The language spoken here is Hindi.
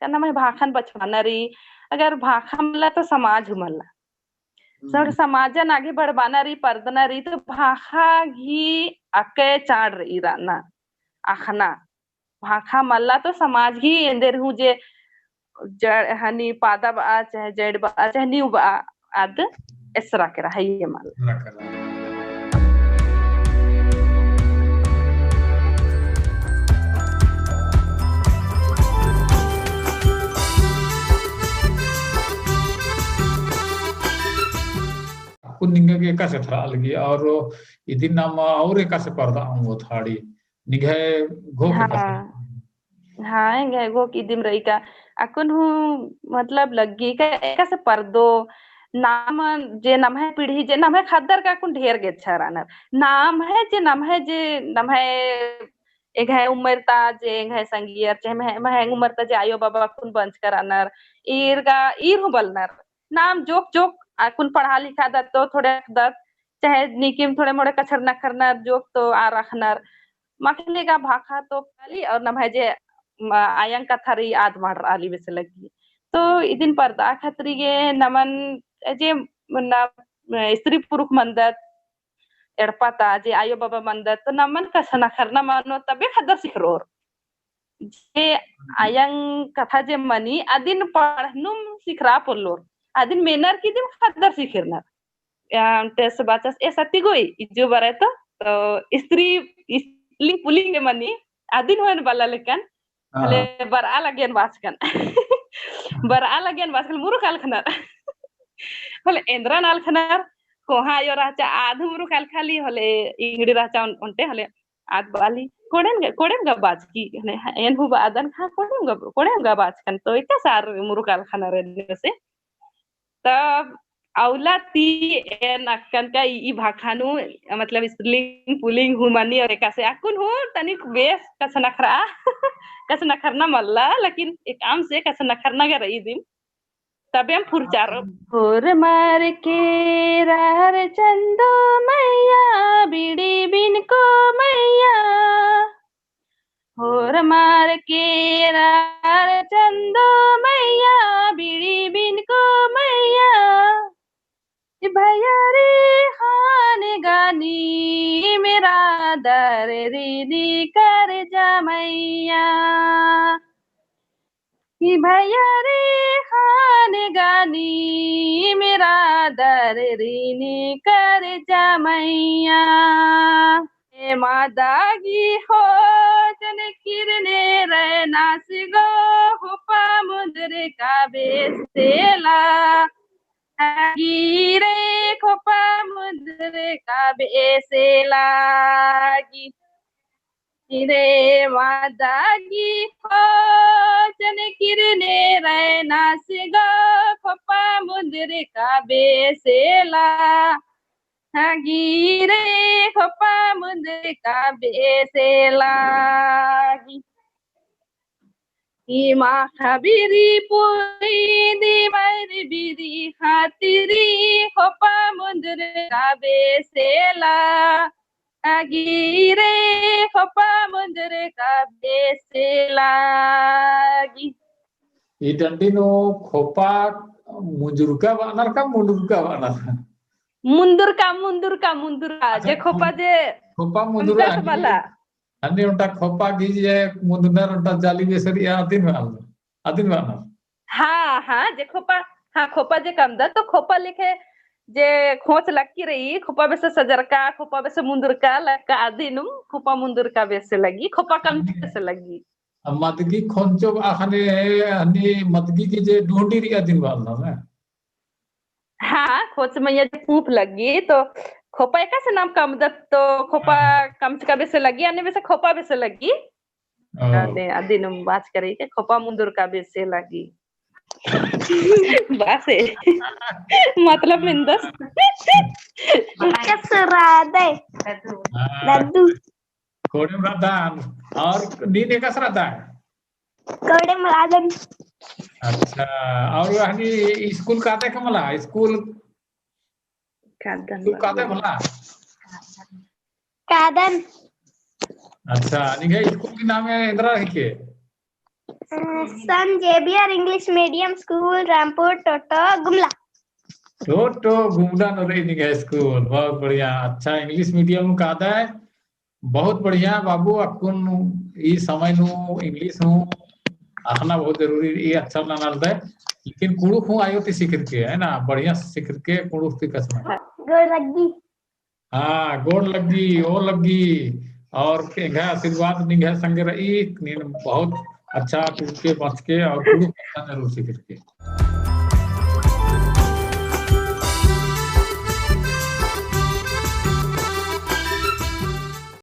karena mah भाखन बचवानरी अगर भाखा मला तो समाज हुमला सर समाजन आगे बढ़वानरी पर्दनरी तो भाखा घी अके चाड़ रही राना आखना भाखा मल्ला तो समाज ही इंदर हूँ जे जड़ हनी पादा बा चाहे जड़ बा चाहे न्यू बा आद इसरा के रहा ये माल कुन्निंग के कैसे था लगी और इदिन नाम और एक कैसे पर्दा वो थाड़ी निगे घो के कैसे हाँ इंगे घो की दिम रही का अकुन हूँ मतलब लगी का कैसे पर्दो नाम जे नाम है पीढ़ी जे नाम है खद्दर का कुन ढेर गे छरानर नाम है जे नाम है एक है उम्रता जे एक है संगियर चाहे मैं उम्रता जे आयो बाबा कुन बंच करानर ईर हूँ बलनर नाम जोक जोक कुन पढ़ा लिखा दत तो थोड़े दत चाहे निकिम थोड़े मोड़े कछर न करना जोक तो आ रखनर मखले का भाखा तो काली और नम है जे आयंग कथरी आद मार आली बेसे लगी तो इदिन पर्दा खतरी गे नमन जे ना स्त्री पुरुष मंदत एड़पाता जे आयो बाबा मंदत तो नमन कसना करना मानो तबे खदर सिखरोर जे आयंग कथा जे मनी अदिन पढ़नुम सिखरा पोलोर अदिन मेनर की दिन खदर सिखरना टेस बाचस ए सती गोई इजो बरे तो स्त्री ली पुलिंग मनी अदिन होन बाला लेकन हले बरा लगेन बाचकन बरा लगेन बाचकन मुरु काल खनार हले एंद्रा नाल खनार कोहा यो राचा आधु मुरु काल खाली हले इंगड़ी राचा ओंटे हले आद बाली कोडेन गा बाचकी हने एन हु बादन खा कोडेन गा बाचकन तो इका सार मुरु काल खनार से तब औला ती एन अक्कन का ई भाखानु मतलब स्त्रीलिंग पुलिंग हुमानी और एका से अकुन हो तनिक बेस कस नखरना मल्ला लेकिन एक आम से कस नखरना गे रही दिन तबे हम फुरचारो होर मार के रार चंदो मैया बीड़ी बिन को मैया होर मार के रार चंदो मैया बीड़ी बिन को मैया भैया रे हान गानी मेरा दर रीदी कर जा मैया भैया रे हान गानी मेरा दर रीनी कर जा मैया मादागी हो जन किरने रे नासिगो हुपा मुद्र का बेसेला गिरे खोपा मुद्र का बेसे लागी रे मादागी खोजन किरने रहना सिगा खोपा मुद्र का बेसेला गिरे खोपा मुद्र का बेसेला इमा खबीरी पुरी दीवारी बीरी खातिरी खोपा मुंदर का बेसेला गिरे खोपा मुंदर का बेसेला ई डंडीनो खोपा मुंजुरका बानर का मुंडुरका बानर मुंदुरका जे खोपा मुंदुरा अन्य उनटा खोपा गिजे मुंदुनर उनटा जाली बेसरी आदिन वाला हाँ जे खोपा जे कम दा तो खोपा लिखे जे खोच लक्की रही खोपा बेसे सजरका खोपा बेसे मुंदुरका लक्का आदिनु खोपा मुंदुरका बेसे लगी खोपा कम बेसे लगी मदगी खोंचो आखने अन्य मदगी की जे ढूंढी रिया दिन वाला ना हाँ खोच में ये पूप लगी तो खोपा का से नाम कम दत तो खोपा कम का बेसे लगी अन्य बेसे खोपा बेसे लगी अदिन बात करी के खोपा मुंदुर का बेसे लगी बासे मतलब मिंदस कसरादे लड्डू कोड़े मरादान और नीने कसरादान कोड़े मरादान अच्छा और हनी स्कूल काते कमला स्कूल काते मला कादन अच्छा निगे स्कूल की नाम है इंदिरा रखिए saint Xavier English medium school Rampur Toto Gumla. Toto Gumla नोरे निगह स्कूल बहुत बढ़िया। अच्छा इंग्लिश मीडियम का आता है बहुत बढ़िया बाबू अकुन ई समय नु इंग्लिश नु आना बहुत जरूरी ये अच्छा ना है लेकिन कुड़ुक हूँ आयो ती सीख के है ना बढ़िया सीख के कुड़ुक ती कसम गोड़ लगी। हाँ गोड़ लगी ओ लगी और आशीर्वाद निगह संगे रही बहुत अच्छा टूट के बच के और कुड़ुक अच्छा जरूर सीख के